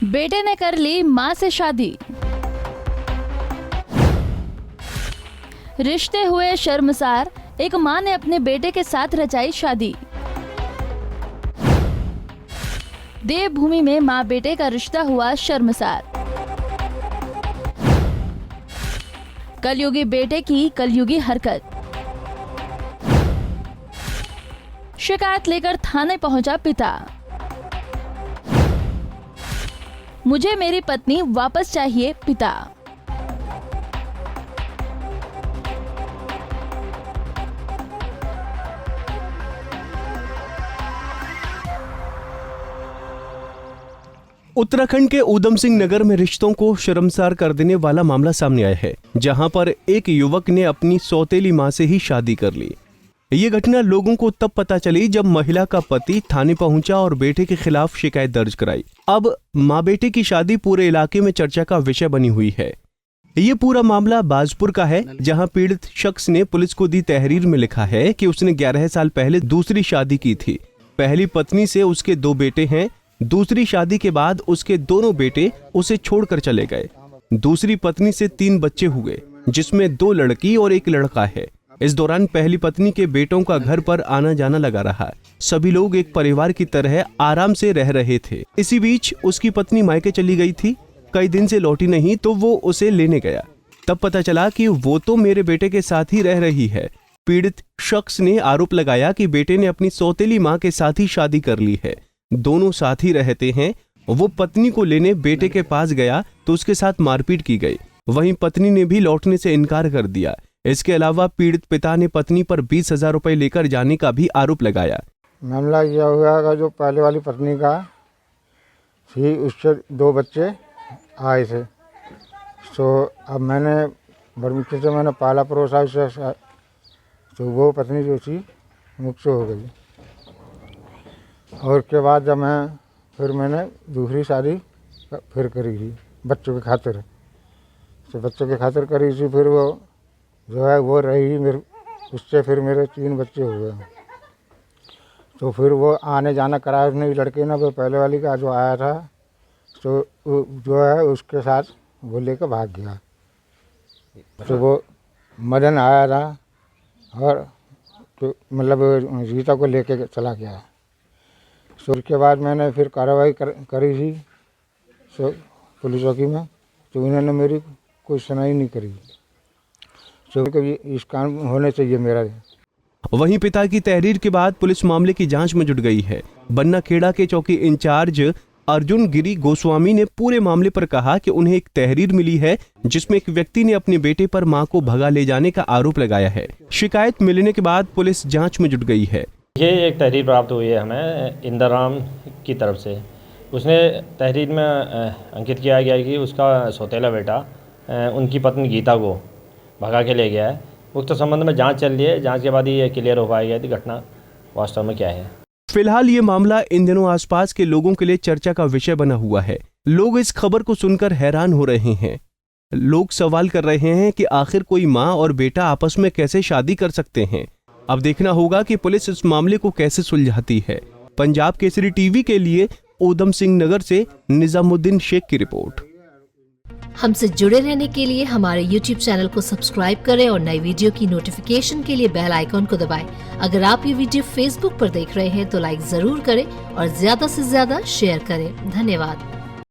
बेटे ने कर ली मां से शादी। रिश्ते हुए शर्मसार, एक मां ने अपने बेटे के साथ रचाई शादी। देवभूमि में मां बेटे का रिश्ता हुआ शर्मसार। कलयुगी बेटे की कलयुगी हरकत। शिकायत लेकर थाने पहुंचा पिता। मुझे मेरी पत्नी वापस चाहिए, पिता। उत्तराखंड के ऊधम सिंह नगर में रिश्तों को शर्मसार कर देने वाला मामला सामने आया है, जहां पर एक युवक ने अपनी सौतेली मां से ही शादी कर ली। ये घटना लोगों को तब पता चली जब महिला का पति थाने पहुंचा और बेटे के खिलाफ शिकायत दर्ज कराई। अब मां बेटे की शादी पूरे इलाके में चर्चा का विषय बनी हुई है। ये पूरा मामला बाजपुर का है, जहां पीड़ित शख्स ने पुलिस को दी तहरीर में लिखा है कि उसने 11 साल पहले दूसरी शादी की थी। पहली पत्नी से उसके 2 बेटे हैं। दूसरी शादी के बाद उसके दोनों बेटे उसे छोड़कर चले गए। दूसरी पत्नी से 3 बच्चे हुए, जिसमें 2 लड़की और 1 लड़का है। इस दौरान पहली पत्नी के बेटों का घर पर आना जाना लगा रहा। सभी लोग एक परिवार की तरह आराम से रह रहे थे। इसी बीच उसकी पत्नी मायके चली गई थी। कई दिन से लौटी नहीं तो वो उसे लेने गया। तब पता चला कि वो तो मेरे बेटे के साथ ही रह रही है। पीड़ित शख्स ने आरोप लगाया कि बेटे ने अपनी सौतेली मां के साथ ही शादी कर ली है। दोनों साथ ही रहते हैं। वो पत्नी को लेने बेटे के पास गया तो उसके साथ मारपीट की गई। वहीं पत्नी ने भी लौटने से इनकार कर दिया। इसके अलावा पीड़ित पिता ने पत्नी पर 20,000 रुपए लेकर जाने का भी आरोप लगाया। मामला यह हुआ जो पहले वाली पत्नी का थी, उससे 2 बच्चे आए थे। तो अब मैंने बड़े मुश्किल से मैंने पाला परोसा उससे, तो वो पत्नी जो थी मुझसे हो गई। और के बाद जब मैंने दूसरी शादी फिर करी थी बच्चों के खातिर। तो बच्चों के खातिर करी थी, फिर वो जो है वो रही मेरे, उससे फिर मेरे 3 बच्चे हुए। तो फिर वो आने जाना कराया उसने, लड़के ने वो पहले वाली का जो आया था, तो जो है उसके साथ वो लेकर भाग गया। तो वो मदन आया था और तो मतलब रीता को लेके चला गया। तो उसके बाद मैंने फिर कार्रवाई करी थी तो पुलिस चौकी में, तो इन्होंने मेरी कोई सुनाई नहीं करी। तो कभी इस काम होने चाहिए मेरा। वहीं पिता की तहरीर के बाद पुलिस मामले की जांच में जुट गई है। बन्ना खेड़ा के चौकी इंचार्ज अर्जुन गिरी गोस्वामी ने पूरे मामले पर कहा कि उन्हें एक तहरीर मिली है जिसमें एक व्यक्ति ने अपने बेटे पर मां को भगा ले जाने का आरोप लगाया है। शिकायत मिलने के बाद पुलिस जांच में जुट गई है। ये एक तहरीर प्राप्त हुई है हमें इंदिराम की तरफ से। उसने तहरीर में अंकित किया गया कि उसका सौतेला बेटा उनकी पत्नी गीता को भगा के ले गया है। उक्त संबंध में जांच चल रही है। जांच के बाद ही ये क्लियर हो पाएगी कि घटना वास्तव में क्या है। फिलहाल ये मामला इन दिनों आसपास के लोगों के लिए चर्चा का विषय बना हुआ है। लोग इस खबर को सुनकर हैरान हो रहे हैं। लोग सवाल कर रहे हैं कि आखिर कोई मां और बेटा आपस में कैसे शादी कर सकते हैं। अब देखना होगा कि पुलिस इस मामले को कैसे सुलझाती है। पंजाब केसरी टीवी के लिए ऊधम सिंह नगर से निजामुद्दीन शेख की रिपोर्ट। हमसे जुड़े रहने के लिए हमारे YouTube चैनल को सब्सक्राइब करें और नई वीडियो की नोटिफिकेशन के लिए बेल आइकॉन को दबाएं। अगर आप ये वीडियो Facebook पर देख रहे हैं तो लाइक जरूर करें और ज्यादा से ज्यादा शेयर करें। धन्यवाद।